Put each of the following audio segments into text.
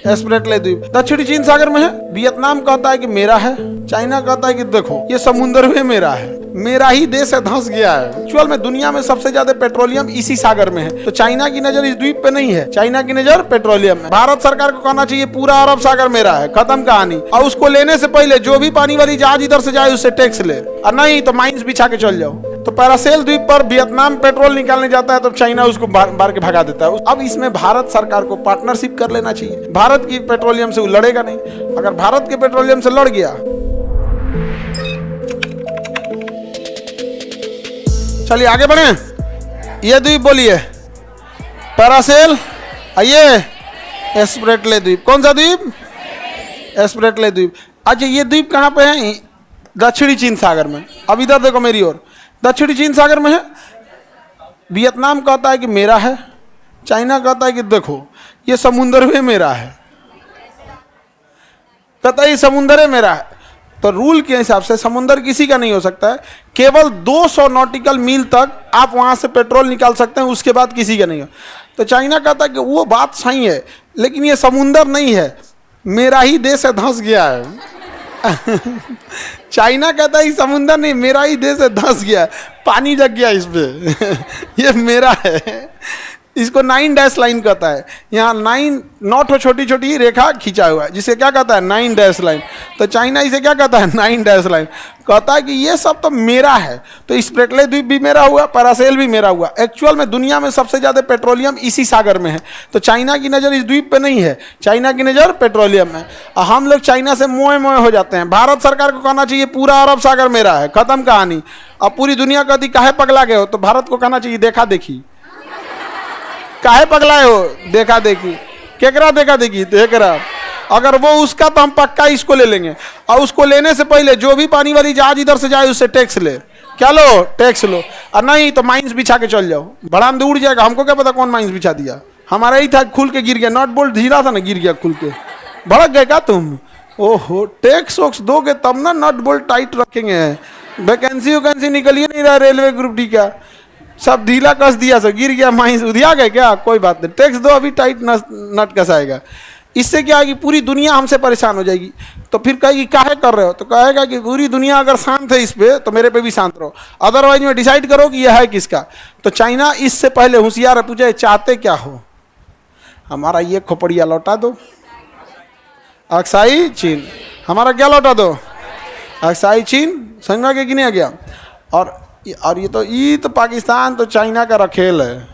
Spratly द्वीप दक्षिणी चीन सागर में है। वियतनाम कहता है कि मेरा है, चाइना कहता है कि देखो ये समुद्र में मेरा है, मेरा ही देश है, धंस गया है। एक्चुअल में दुनिया में सबसे ज्यादा पेट्रोलियम इसी सागर में है, तो चाइना की नजर इस द्वीप पे नहीं है, चाइना की नजर पेट्रोलियम में। भारत सरकार को कहना चाहिए पूरा अरब सागर मेरा है, खत्म कहानी। और उसको लेने से पहले जो भी पानी वाली जहाज इधर से जाए उससे टैक्स ले, और नहीं तो माइंस बिछा के चल जाओ। तो पैरासेल द्वीप पर वियतनाम पेट्रोल निकालने जाता है तो चाइना उसको मार के भगा देता है। अब इसमें भारत सरकार को पार्टनरशिप कर लेना चाहिए। भारत की पेट्रोलियम से वो लड़ेगा नहीं, अगर भारत के पेट्रोलियम से लड़ गया, चलिए आगे बढ़े। ये द्वीप बोलिए, पैरासेल, आइए स्प्रेटले द्वीप। कौन सा द्वीप? स्प्रेटले द्वीप। अच्छा ये द्वीप कहाँ पे है? दक्षिणी चीन सागर में। अब इधर देखो मेरी ओर, दक्षिणी चीन सागर में है। वियतनाम कहता है कि मेरा है, चाइना कहता है कि देखो ये समुद्र में मेरा है, कहता है ये समुद्र है मेरा है। तो रूल के हिसाब से समुद्र किसी का नहीं हो सकता है, केवल 200 नॉटिकल मील तक आप वहां से पेट्रोल निकाल सकते हैं, उसके बाद किसी का नहीं हो। तो चाइना कहता है कि वो बात सही है, लेकिन ये समुद्र नहीं है, मेरा ही देश है, धंस गया है। चाइना कहता है समुद्र नहीं, मेरा ही देश है, धंस गया, पानी जग गया इस पे। ये मेरा है। इसको 9 डैश लाइन कहता है। यहाँ 9 छोटी छोटी रेखा खींचा हुआ है, जिसे क्या कहता है? 9 डैश लाइन। तो चाइना इसे क्या कहता है? 9 डैश लाइन। कहता है कि ये सब तो मेरा है। तो स्प्रेटले द्वीप भी मेरा हुआ, पैरासेल भी मेरा हुआ। एक्चुअल में दुनिया में सबसे ज्यादा पेट्रोलियम इसी सागर में है, तो चाइना की नजर इस द्वीप पे नहीं है, चाइना की नजर पेट्रोलियम में। और हम लोग चाइना से मोए मोए हो जाते हैं। भारत सरकार को कहना चाहिए पूरा अरब सागर मेरा है, खत्म कहानी। अब पूरी दुनिया कहती काहे पगला गए हो, तो भारत को कहना चाहिए देखा देखी। काहे पगलाए हो? देखा देखी। केकरा देखा देखी? देखरा। अगर वो उसका तो हम पक्का इसको ले लेंगे, और उसको लेने से पहले जो भी पानी वाली जहाज इधर से जाए उससे टैक्स ले। क्या लो? टैक्स लो, और नहीं तो माइंस बिछा के चल जाओ। बड़ा में उड़ जाएगा, हमको क्या पता कौन माइंस बिछा दिया। हमारा ही था, खुल के गिर गया, नट बोल्ट ढीला था ना, गिर गया खुल के। भड़क गए क्या तुम? ओहो, टैक्स वोक्स दोगे तब ना नट बोल्ट टाइट रखेंगे। वैकेंसी निकलिए नहीं रहा रेलवे ग्रुप डी का, सब ढीला कस दिया, सब गिर गया, माइंस उधिया गए क्या? कोई बात नहीं, टैक्स दो, अभी टाइट नट कसाएगा। इससे क्या है कि पूरी दुनिया हमसे परेशान हो जाएगी। तो फिर कहेगी काहे कर रहे हो, तो कहेगा कि पूरी दुनिया अगर शांत है इस पे तो मेरे पे भी शांत रहो, अदरवाइज में डिसाइड करो कि यह है किसका। तो चाइना इससे पहले होशियार है, पूछे चाहते क्या हो? हमारा ये खोपड़िया लौटा दो, अक्साई चीन। हमारा क्या लौटा दो? अक्साई चीन। समझ में कि नहीं आ गया? और ये तो पाकिस्तान तो चाइना का रखेल है।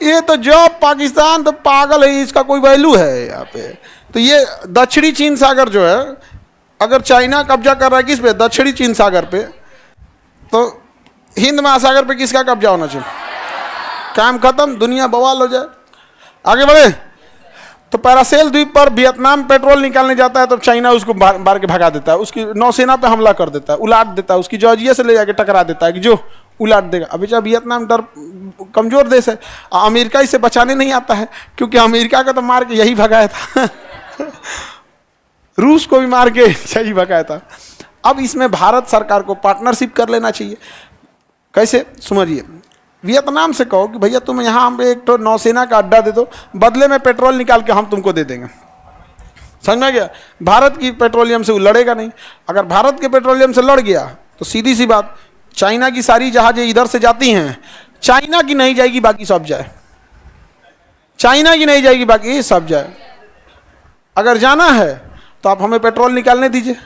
ये तो जो पाकिस्तान तो पागल है, इसका कोई वैल्यू है यहाँ पे। तो ये दक्षिणी चीन सागर जो है, अगर चाइना कब्जा कर रहा है किस पे? दक्षिणी चीन सागर पे, तो हिंद महासागर पे किसका कब्जा होना चाहिए? काम खत्म, दुनिया बवाल हो जाए। आगे बढ़े। तो पैरासेल द्वीप पर वियतनाम पेट्रोल निकालने जाता है तो चाइना उसको मार के भगा देता है, उसकी नौसेना पे हमला कर देता है, उलाट देता है, उसकी जॉर्जिया से ले जाके टकरा देता है कि जो उलाट देगा। अभी जब वियतनाम कमजोर देश है, अमेरिका इसे बचाने नहीं आता है, क्योंकि अमेरिका का तो मार के यही भगाया था। रूस को भी मार के यही भगाया था। अब इसमें भारत सरकार को पार्टनरशिप कर लेना चाहिए। कैसे? समझिए, वियतनाम से कहो कि भैया तुम यहाँ हम एक तो नौसेना का अड्डा दे दो, बदले में पेट्रोल निकाल के हम तुमको दे देंगे। समझ में गया? भारत की पेट्रोलियम से वो लड़ेगा नहीं। अगर भारत के पेट्रोलियम से लड़ गया तो सीधी सी बात, चाइना की सारी जहाजें इधर से जाती हैं, चाइना की नहीं जाएगी, बाकी सब जाए। चाइना की नहीं जाएगी, बाकी सब जाए। अगर जाना है तो आप हमें पेट्रोल निकालने दीजिए,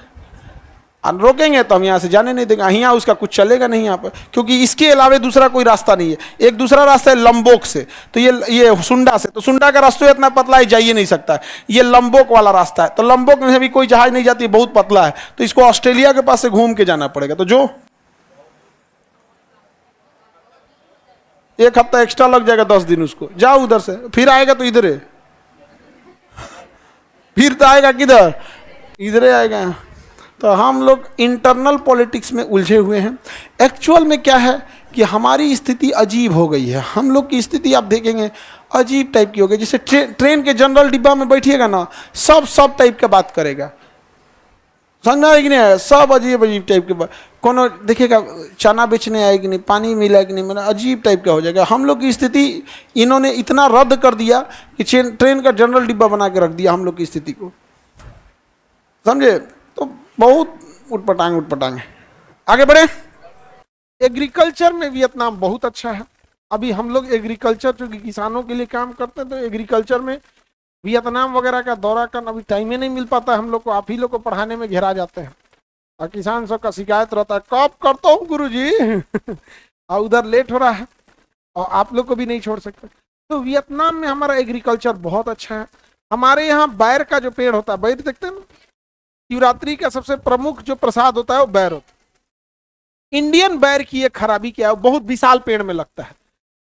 और रोकेंगे तो हम यहाँ से जाने नहीं देंगे। यहाँ उसका कुछ चलेगा नहीं यहाँ पर, क्योंकि इसके अलावा दूसरा कोई रास्ता नहीं है। एक दूसरा रास्ता है लंबोक से, तो ये सुंडा से, तो सुंडा का रास्ता इतना पतला है, जाइए नहीं सकता है। ये लंबोक वाला रास्ता है, तो लंबोक में भी कोई जहाज नहीं जाती, बहुत पतला है, तो इसको ऑस्ट्रेलिया के पास से घूम के जाना पड़ेगा। तो जो 1 हफ्ता एक्स्ट्रा लग जाएगा, 10 दिन उसको, जाओ उधर से, फिर आएगा तो इधर है, फिर तो आएगा किधर? इधर आएगा। तो हम लोग इंटरनल पॉलिटिक्स में उलझे हुए हैं। एक्चुअल में क्या है कि हमारी स्थिति अजीब हो गई है। हम लोग की स्थिति आप देखेंगे अजीब टाइप की हो गई। जैसे ट्रेन के जनरल डिब्बा में बैठिएगा ना, सब टाइप का बात करेगा, समझ में आया कि नहीं आया? सब अजीब अजीब टाइप के कोनो देखिएगा, चना बेचने आएगी नहीं, पानी मिला कि नहीं, मतलब अजीब टाइप का हो जाएगा। हम लोग की स्थिति इन्होंने इतना रद्द कर दिया कि ट्रेन का जनरल डिब्बा बना के रख दिया हम लोग की स्थिति को, समझे? तो बहुत उटपटांग उटपटांग है। आगे बढ़े। एग्रीकल्चर में वियतनाम बहुत अच्छा है। अभी हम लोग एग्रीकल्चर जो किसानों के लिए काम करते हैं, तो एग्रीकल्चर में वियतनाम वगैरह का दौरा करना अभी टाइम ही नहीं मिल पाता हम लोग को। आप ही लोग को पढ़ाने में घेरा जाते हैं और किसान सब का शिकायत रहता है, कब करता हूँ गुरुजी और उधर लेट हो रहा है और आप लोग को भी नहीं छोड़ सकते। तो वियतनाम में हमारा एग्रीकल्चर बहुत अच्छा है। हमारे यहाँ बैर का जो पेड़ होता है, बैर देखते हैं ना, शिवरात्रि का सबसे प्रमुख जो प्रसाद होता है वो बैर होता है। इंडियन बैर की एक खराबी क्या है, बहुत विशाल पेड़ में लगता है,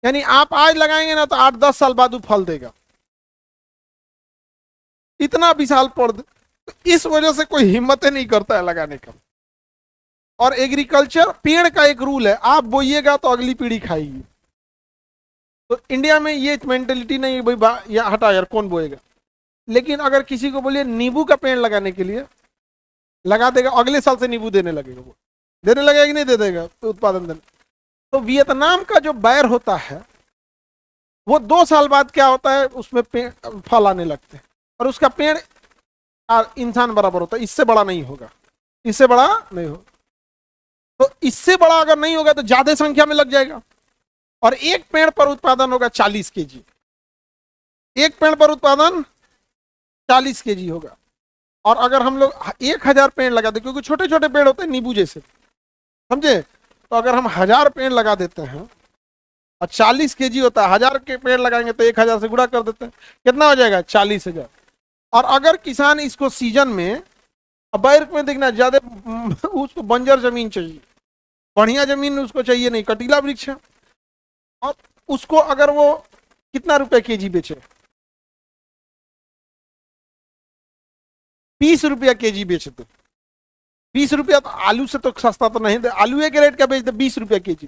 यानी आप आज लगाएंगे ना तो 8-10 साल बाद वो फल देगा, इतना विशाल पौध। तो इस वजह से कोई हिम्मत नहीं करता है लगाने का। और एग्रीकल्चर पेड़ का एक रूल है, आप बोइएगा तो अगली पीढ़ी खाएगी। तो इंडिया में ये मेंटेलिटी नहीं है भाई या हटा यार कौन बोएगा। लेकिन अगर किसी को बोलिए नींबू का पेड़ लगाने के लिए, लगा देगा, अगले साल से नींबू देने लगेगा, वो देने लगेगा कि नहीं दे देगा, तो उत्पादन देने। तो वियतनाम का जो बैर होता है वो 2 साल बाद क्या होता है, उसमें पेड़ फल आने लगते हैं और उसका पेड़ इंसान बराबर होता है, इससे बड़ा नहीं होगा, इससे बड़ा नहीं होगा। तो इससे बड़ा अगर नहीं होगा तो ज्यादा संख्या में लग जाएगा और एक पेड़ पर उत्पादन होगा 40 केजी। एक पेड़ पर उत्पादन 40 केजी होगा। और अगर हम लोग 1000 पेड़ लगा दे, क्योंकि छोटे छोटे पेड़ होते हैं नींबू जैसे, समझे? तो अगर हम 1000 पेड़ लगा देते हैं और 40 केजी होता है, 1000 के पेड़ लगाएंगे तो 1000 से गुणा कर देते हैं, कितना हो जाएगा? 40,000। और अगर किसान इसको सीजन में, बैर में देखना ज्यादा उसको बंजर जमीन चाहिए, बढ़िया जमीन उसको चाहिए नहीं, कटीला वृक्ष है। और उसको अगर वो कितना रुपए केजी बेचे, 20 रुपया केजी बेचते। 20 रुपया तो आलू से तो सस्ता तो नहीं दे, आलू एक रेट का बेचते 20 रुपया केजी।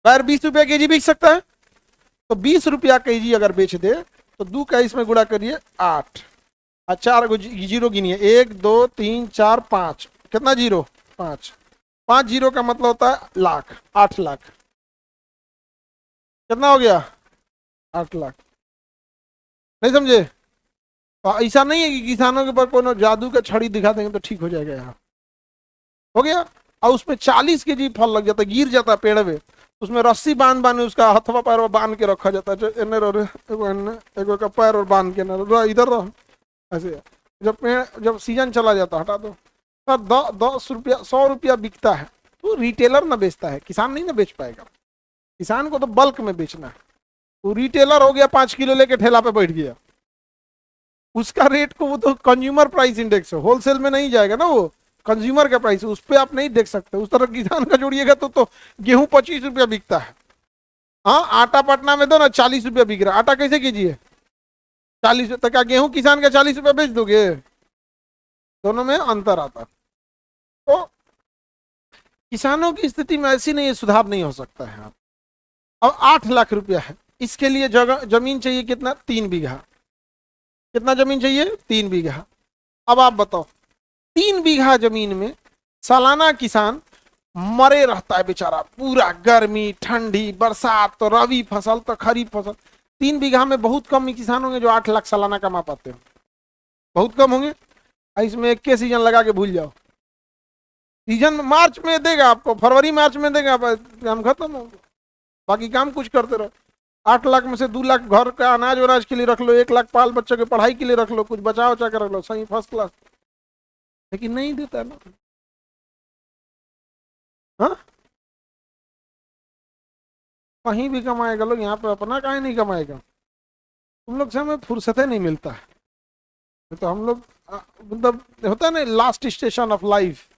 बैर 20 रुपया केजी बेच सकता है, तो 20 रुपया केजी अगर बेच दे तो 2 का इसमें गुणा करिए 8 और 4 जीरो गिनिए, 1 2 3 4 5, कितना जीरो? 5। 5 जीरो का मतलब होता है लाख, 8 लाख। कितना हो गया? 8 लाख। नहीं समझे? तो ऐसा नहीं है कि किसानों के ऊपर कोनो जादू का छड़ी दिखा देंगे तो ठीक हो जाएगा, यहाँ हो गया। और उसमें 40 केजी फल लग जाता है, गिर जाता है पेड़ में, उसमें रस्सी बांध बांध उसका हथवा पैर बांध के रखा जाता है, एगो का पैर और बांध के ना इधर रहो ऐसे। जब पेड़ जब सीजन चला जाता हटा दो। सर 10 रुपया 100 रुपया बिकता है तो रिटेलर ना बेचता है, किसान नहीं ना बेच पाएगा। किसान को तो बल्क में बेचना है। वो रिटेलर हो गया, 5 किलो लेके ठेला पे बैठ गया, उसका रेट को वो तो कंज्यूमर प्राइस इंडेक्स है, होलसेल में नहीं जाएगा ना, वो कंज्यूमर का प्राइस, उस पर आप नहीं देख सकते। उस तरह किसान का जोड़िएगा तो गेहूं 25 रुपया बिकता है। हाँ, आटा पटना में दो ना 40 रुपया बिक रहा है, आटा कैसे कीजिए? 40 रुपया। क्या गेहूं किसान का 40 रुपया बेच दोगे? दोनों में अंतर आता। तो किसानों की स्थिति में ऐसी नहीं है, सुधार नहीं हो सकता है। अब 8 लाख रुपया है, इसके लिए जगह जमीन चाहिए कितना? 3 बीघा। कितना जमीन चाहिए? 3 बीघा। अब आप बताओ, 3 बीघा जमीन में सालाना किसान मरे रहता है बेचारा, पूरा गर्मी ठंडी बरसात, तो रबी फसल तो खरीफ फसल। 3 बीघा में बहुत कम किसान होंगे जो 8 लाख सालाना कमा पाते हो, बहुत कम होंगे। इसमें एक के सीजन लगा के भूल जाओ, सीजन मार्च में देगा आपको, फरवरी मार्च में देगा, काम खत्म हो, बाकी काम कुछ करते रहो। 8 लाख में से 2 लाख घर का अनाज वनाज के लिए रख लो, 1 लाख बाल बच्चों की पढ़ाई के लिए रख लो, कुछ बचा उचा कर रख लो, सही फर्स्ट क्लास। लेकिन नहीं देता ना। हाँ, कहीं भी कमाएगा लोग, यहाँ पे अपना कहीं नहीं कमाएगा। तुम लोग से हमें फुर्सत नहीं मिलता है। तो हम लोग मतलब होता है ना, last station of life,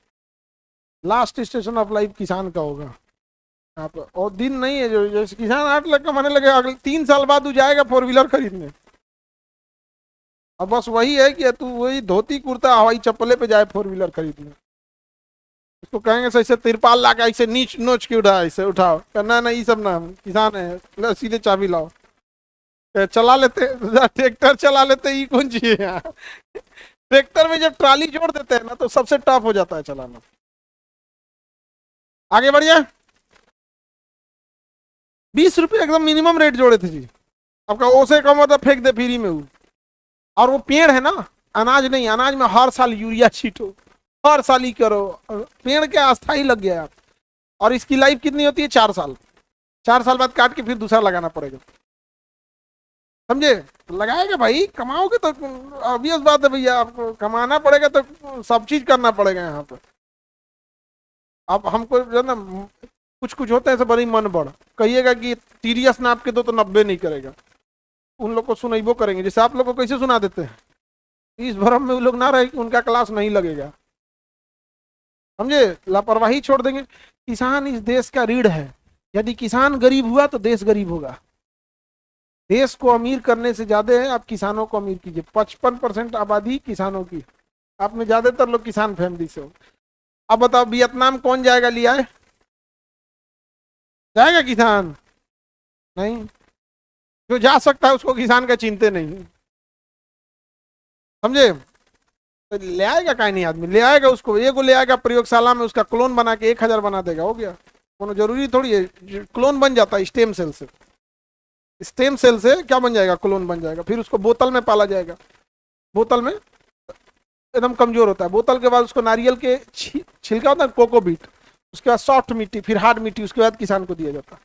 last station of life किसान का होगा यहाँ पे। और दिन नहीं है जो जैसे किसान 8 लाख कमाने लगे, अगले 3 साल बाद वो जाएगा 4 व्हीलर खरीदने। अब बस वही है कि तू वही धोती कुर्ता हवाई चप्पले पे जाए 4 व्हीलर खरीदने। उसको कहेंगे ऐसे तिरपाल ला के ऐसे नीच नोच के उठा, ऐसे उठाओ, ना ना ये सब ना, किसान है, सीधे चाबी लाओ, चला लेते ट्रैक्टर चला लेते, ये कौन चीज है? ट्रैक्टर में जब ट्राली जोड़ देते हैं ना तो सबसे टफ हो जाता है चलाना। आगे बढ़िए। 20 रुपये एकदम मिनिमम रेट जोड़े थे जी। आपका ओसे कम होता फेंक दे फ्री में वो। और वो पेड़ है ना, अनाज नहीं, अनाज में हर साल यूरिया छीटो, हर साल ही करो, पेड़ के अस्थाई लग गया आप। और इसकी लाइफ कितनी होती है? 4 साल। 4 साल बाद काट के फिर दूसरा लगाना पड़ेगा, समझे? लगाएगा भाई, कमाओगे तो ऑब्वियस बात है भैया, आपको कमाना पड़ेगा तो सब चीज करना पड़ेगा यहाँ पे। अब हमको जो है ना, कुछ कुछ होते हैं ऐसे बड़ी मन बढ़, कहिएगा कि टीडीएस नाप के दो तो 90 नहीं करेगा, उन लोग को सुनाइबो करेंगे। जैसे आप लोग को कैसे सुना देते हैं, इस भरम में वो लोग ना रहे कि उनका क्लास नहीं लगेगा, समझे? लापरवाही छोड़ देंगे। किसान इस देश का रीढ़ है, यदि किसान गरीब हुआ तो देश गरीब होगा। देश को अमीर करने से ज्यादा है आप किसानों को अमीर कीजिए। 55% आबादी किसानों की, आप में ज्यादातर लोग किसान फैमिली से हो। अब बताओ वियतनाम कौन जाएगा? लिया है जाएगा किसान? नहीं। जो जा सकता है उसको किसान का चिंते नहीं, समझे? तो ले आएगा काहे नहीं आदमी, ले आएगा उसको, एगो ले आएगा प्रयोगशाला में, उसका क्लोन बना के 1000 बना देगा, हो गया। कोनो जरूरी थोड़ी है, क्लोन बन जाता है स्टेम सेल से। स्टेम सेल से क्या बन जाएगा? क्लोन बन जाएगा। फिर उसको बोतल में पाला जाएगा, बोतल में एकदम कमजोर होता है। बोतल के बाद उसको नारियल के छिलका होता है, कोकोबीट, उसके बाद सॉफ्ट मिट्टी, फिर हार्ड मिट्टी, उसके बाद किसान को दिया जाता है।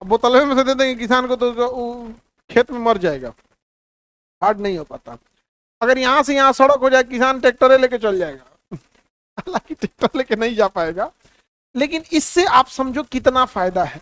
अब बोतल में से दे देंगे किसान को तो खेत में मर जाएगा, हार्ड नहीं हो पाता। अगर यहाँ से यहाँ सड़क हो जाए, किसान ट्रैक्टर लेके चल जाएगा, हालांकि ट्रैक्टर लेके नहीं जा पाएगा, लेकिन इससे आप समझो कितना फायदा है।